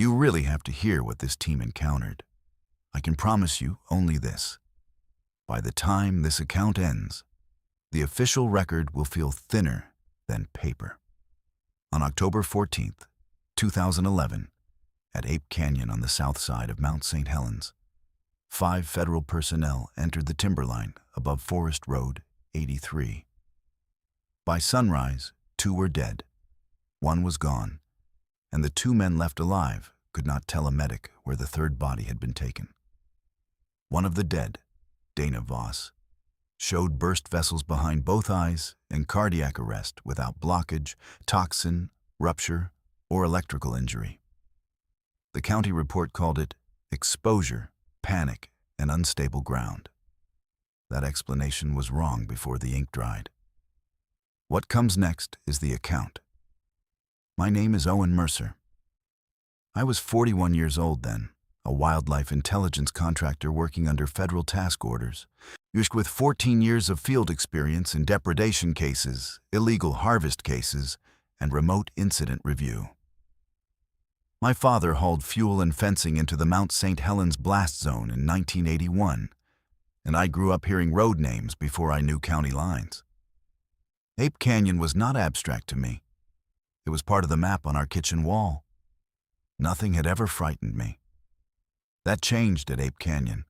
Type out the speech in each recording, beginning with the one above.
You really have to hear what this team encountered. I can promise you only this. By the time this account ends, the official record will feel thinner than paper. On October 14th, 2011, at Ape Canyon on the south side of Mount St. Helens, 5 federal personnel entered the timberline above Forest Road 83. By sunrise, 2 were dead, 1 was gone, and the 2 men left alive could not tell a medic where the 3rd body had been taken. One of the dead, Dana Voss, showed burst vessels behind both eyes and cardiac arrest without blockage, toxin, rupture, or electrical injury. The county report called it exposure, panic, and unstable ground. That explanation was wrong before the ink dried. What comes next is the account. My name is Owen Mercer. I was 41 years old then, a wildlife intelligence contractor working under federal task orders, with 14 years of field experience in depredation cases, illegal harvest cases, and remote incident review. My father hauled fuel and fencing into the Mount St. Helens blast zone in 1981, and I grew up hearing road names before I knew county lines. Ape Canyon was not abstract to me. It was part of the map on our kitchen wall. Nothing had ever frightened me. That changed at Ape Canyon.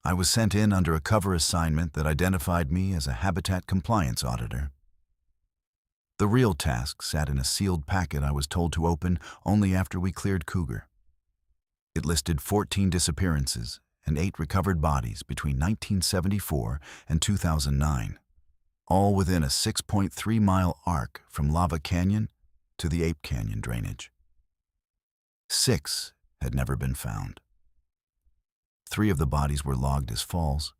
I was sent in under a cover assignment that identified me as a habitat compliance auditor. The real task sat in a sealed packet I was told to open only after we cleared Cougar. It listed 14 disappearances and 8 recovered bodies between 1974 and 2009, all within a 6.3-mile arc from Lava Canyon to the Ape Canyon drainage. 6 had never been found. 3 of the bodies were logged as falls.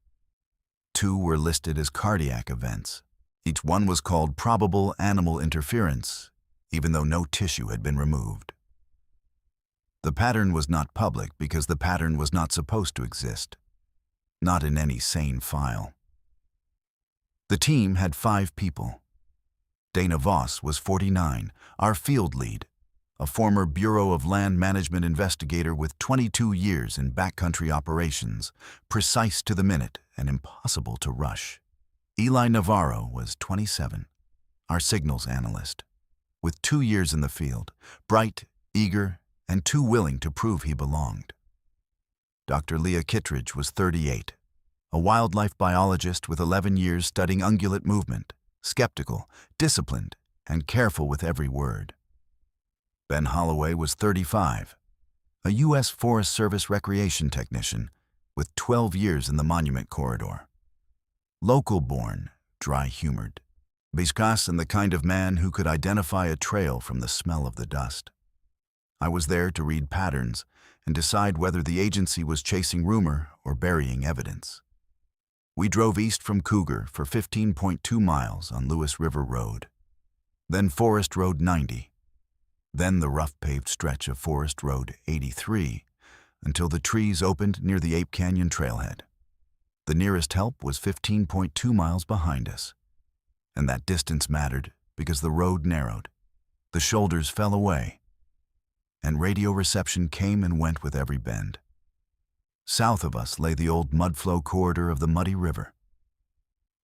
2 were listed as cardiac events. Each one was called probable animal interference, even though no tissue had been removed. The pattern was not public because the pattern was not supposed to exist, not in any sane file. The team had 5 people. Dana Voss was 49, our field lead, a former Bureau of Land Management investigator with 22 years in backcountry operations, precise to the minute and impossible to rush. Eli Navarro was 27, our signals analyst, with 2 years in the field, bright, eager, and too willing to prove he belonged. Dr. Leah Kittredge was 38, a wildlife biologist with 11 years studying ungulate movement, skeptical, disciplined, and careful with every word. Ben Holloway was 35, a U.S. Forest Service recreation technician with 12 years in the Monument Corridor. Local-born, dry-humored, Biscas and the kind of man who could identify a trail from the smell of the dust. I was there to read patterns and decide whether the agency was chasing rumor or burying evidence. We drove east from Cougar for 15.2 miles on Lewis River Road, then Forest Road 90, then the rough-paved stretch of Forest Road 83, until the trees opened near the Ape Canyon trailhead. The nearest help was 15.2 miles behind us, and that distance mattered because the road narrowed, the shoulders fell away, and radio reception came and went with every bend. South of us lay the old mudflow corridor of the Muddy River.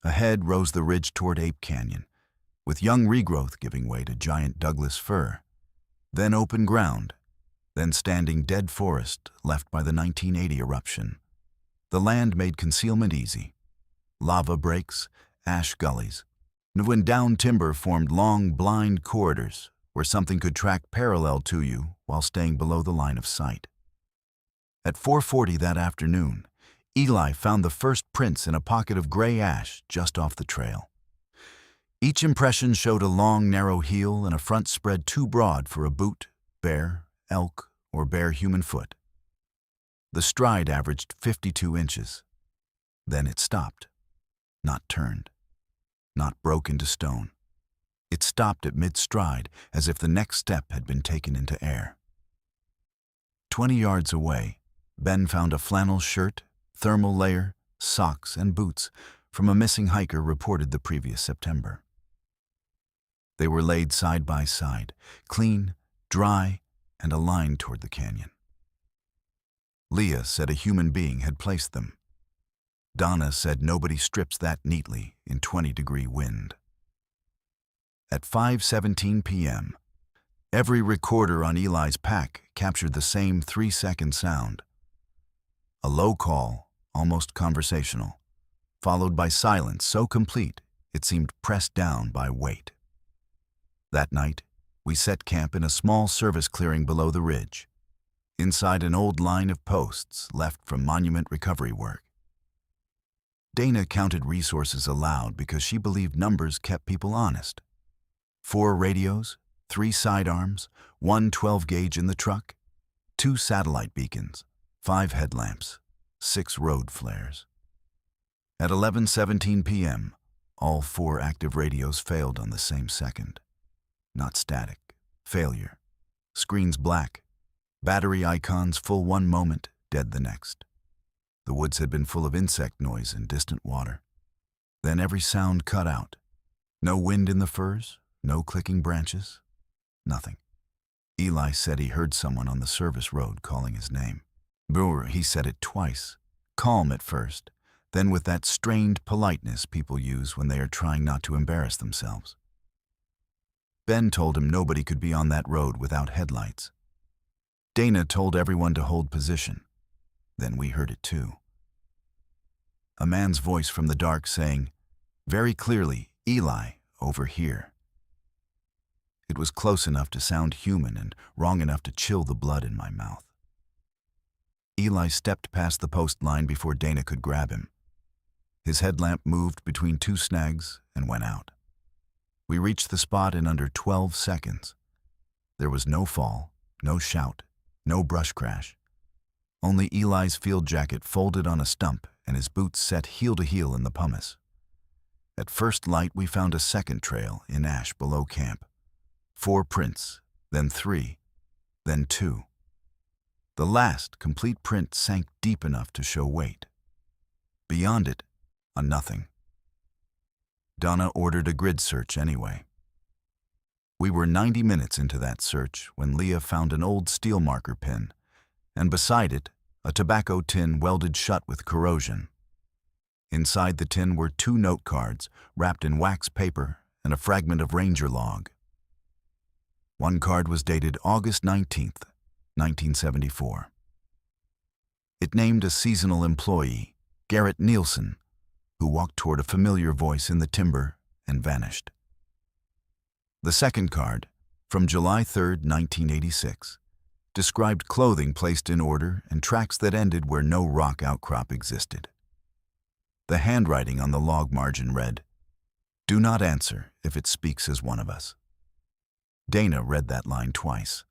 Ahead rose the ridge toward Ape Canyon, with young regrowth giving way to giant Douglas fir, then open ground, then standing dead forest left by the 1980 eruption. The land made concealment easy. Lava breaks, ash gullies, and when down timber formed long, blind corridors where something could track parallel to you while staying below the line of sight. At 4:40 that afternoon, Eli found the first prints in a pocket of gray ash just off the trail. Each impression showed a long, narrow heel and a front spread too broad for a boot, bear, elk, or bare human foot. The stride averaged 52 inches. Then it stopped, not turned, not broke into stone. It stopped at mid-stride as if the next step had been taken into air. 20 yards away, Ben found a flannel shirt, thermal layer, socks, and boots from a missing hiker reported the previous September. They were laid side by side, clean, dry, and a line toward the canyon. Leah said a human being had placed them. Donna said nobody strips that neatly in 20-degree wind. At 5:17 p.m., every recorder on Eli's pack captured the same 3-second sound. A low call, almost conversational, followed by silence so complete it seemed pressed down by weight. That night, we set camp in a small service clearing below the ridge, inside an old line of posts left from monument recovery work. Dana counted resources aloud because she believed numbers kept people honest. 4 radios, 3 sidearms, 1 12-gauge in the truck, 2 satellite beacons, 5 headlamps, 6 road flares. At 11:17 p.m., all 4 active radios failed on the same second. Not static, failure. Screens black, battery icons full one moment, dead the next. The woods had been full of insect noise and distant water. Then every sound cut out. No wind in the firs, no clicking branches, nothing. Eli said he heard someone on the service road calling his name. Brewer, he said it twice, calm at first, then with that strained politeness people use when they are trying not to embarrass themselves. Ben told him nobody could be on that road without headlights. Dana told everyone to hold position. Then we heard it too. A man's voice from the dark saying, very clearly, Eli, over here. It was close enough to sound human and wrong enough to chill the blood in my mouth. Eli stepped past the post line before Dana could grab him. His headlamp moved between 2 snags and went out. We reached the spot in under 12 seconds. There was no fall, no shout, no brush crash. Only Eli's field jacket folded on a stump and his boots set heel to heel in the pumice. At first light, we found a second trail in ash below camp. 4 prints, then 3, then 2. The last complete print sank deep enough to show weight. Beyond it, a nothing. Donna ordered a grid search anyway. We were 90 minutes into that search when Leah found an old steel marker pin, and beside it, a tobacco tin welded shut with corrosion. Inside the tin were 2 note cards wrapped in wax paper and a fragment of ranger log. One card was dated August 19th, 1974. It named a seasonal employee, Garrett Nielsen, who walked toward a familiar voice in the timber and vanished. The second card, from July 3rd, 1986, described clothing placed in order and tracks that ended where no rock outcrop existed. The handwriting on the log margin read, "Do not answer if it speaks as one of us." Dana read that line twice.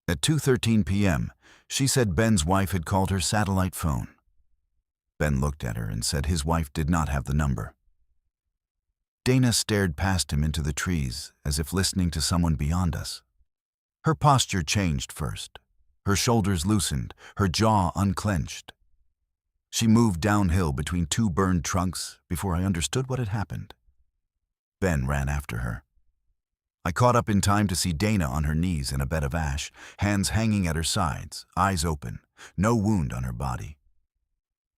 At 2:13 p.m., she said Ben's wife had called her satellite phone. Ben looked at her and said his wife did not have the number. Dana stared past him into the trees as if listening to someone beyond us. Her posture changed first. Her shoulders loosened, her jaw unclenched. She moved downhill between 2 burned trunks before I understood what had happened. Ben ran after her. I caught up in time to see Dana on her knees in a bed of ash, hands hanging at her sides, eyes open, no wound on her body.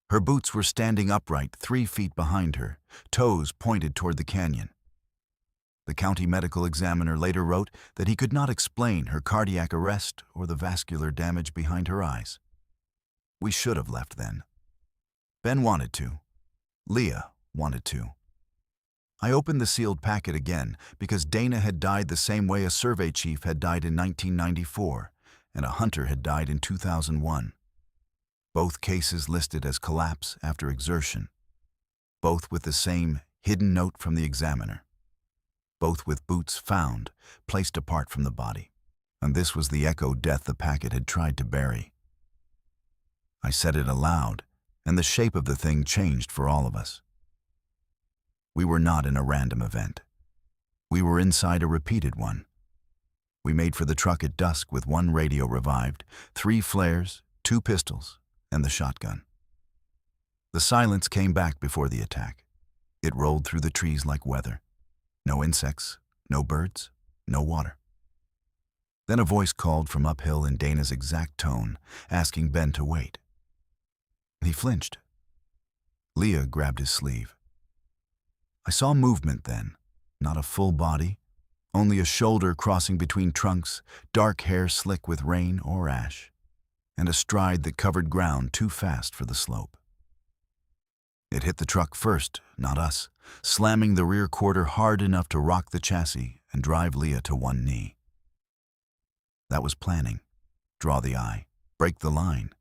Her boots were standing upright 3 feet behind her, toes pointed toward the canyon. The county medical examiner later wrote that he could not explain her cardiac arrest or the vascular damage behind her eyes. We should have left then. Ben wanted to. Leah wanted to. I opened the sealed packet again because Dana had died the same way a survey chief had died in 1994 and a hunter had died in 2001. Both cases listed as collapse after exertion. Both with the same hidden note from the examiner. Both with boots found, placed apart from the body. And this was the echo death the packet had tried to bury. I said it aloud, and the shape of the thing changed for all of us. We were not in a random event. We were inside a repeated one. We made for the truck at dusk with 1 radio revived, 3 flares, 2 pistols, and the shotgun. The silence came back before the attack. It rolled through the trees like weather. No insects, no birds, no water. Then a voice called from uphill in Dana's exact tone, asking Ben to wait. He flinched. Leah grabbed his sleeve. I saw movement then, not a full body, only a shoulder crossing between trunks, dark hair slick with rain or ash, and a stride that covered ground too fast for the slope. It hit the truck first, not us, slamming the rear quarter hard enough to rock the chassis and drive Leah to one knee. That was planning. Draw the eye, break the line,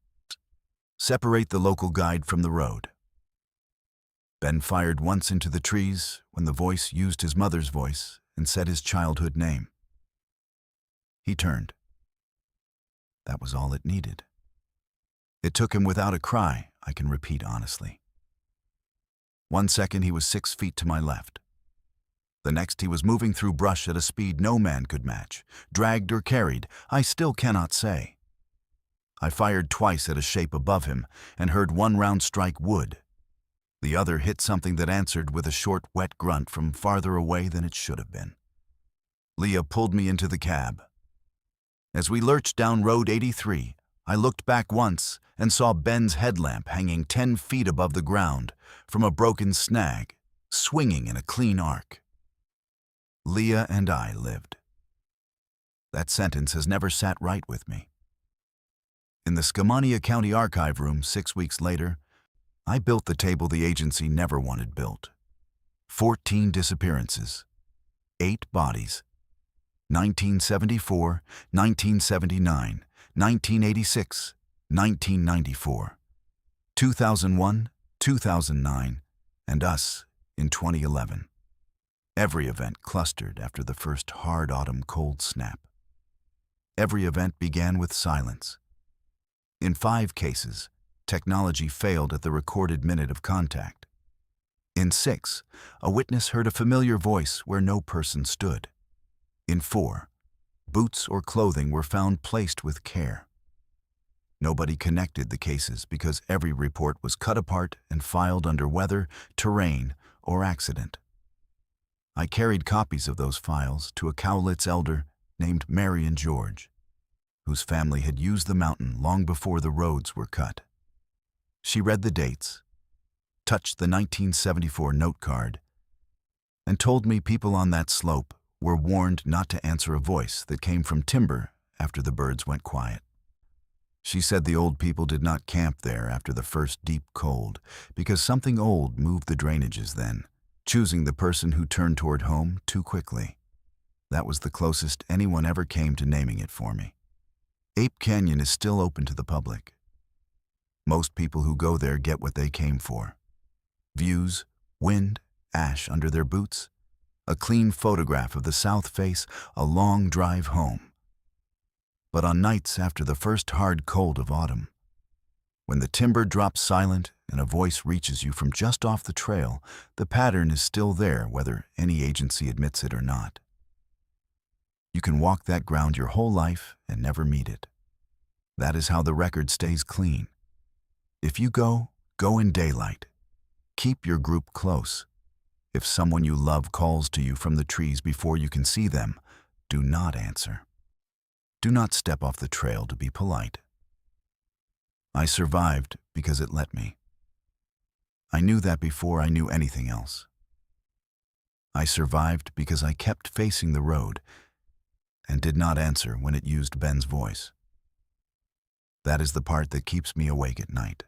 separate the local guide from the road. Ben fired once into the trees when the voice used his mother's voice and said his childhood name. He turned. That was all it needed. It took him without a cry, I can repeat honestly. 1 second he was 6 feet to my left. The next he was moving through brush at a speed no man could match. Dragged or carried, I still cannot say. I fired twice at a shape above him and heard one round strike wood. The other hit something that answered with a short, wet grunt from farther away than it should have been. Leah pulled me into the cab. As we lurched down Road 83, I looked back once and saw Ben's headlamp hanging 10 feet above the ground from a broken snag, swinging in a clean arc. Leah and I lived. That sentence has never sat right with me. In the Skamania County archive room 6 weeks later, I built the table the agency never wanted built. 14 disappearances, 8 bodies, 1974, 1979, 1986, 1994, 2001, 2009, and us in 2011. Every event clustered after the first hard autumn cold snap. Every event began with silence. In 5 cases, technology failed at the recorded minute of contact. In 6, a witness heard a familiar voice where no person stood. In 4, boots or clothing were found placed with care. Nobody connected the cases because every report was cut apart and filed under weather, terrain, or accident. I carried copies of those files to a Cowlitz elder named Marion George, whose family had used the mountain long before the roads were cut. She read the dates, touched the 1974 note card, and told me people on that slope were warned not to answer a voice that came from timber after the birds went quiet. She said the old people did not camp there after the first deep cold because something old moved the drainages then, choosing the person who turned toward home too quickly. That was the closest anyone ever came to naming it for me. Ape Canyon is still open to the public. Most people who go there get what they came for. Views, wind, ash under their boots, a clean photograph of the south face, a long drive home. But on nights after the first hard cold of autumn, when the timber drops silent and a voice reaches you from just off the trail, the pattern is still there whether any agency admits it or not. You can walk that ground your whole life and never meet it. That is how the record stays clean. If you go, go in daylight. Keep your group close. If someone you love calls to you from the trees before you can see them, do not answer. Do not step off the trail to be polite. I survived because it let me. I knew that before I knew anything else. I survived because I kept facing the road and did not answer when it used Ben's voice. That is the part that keeps me awake at night.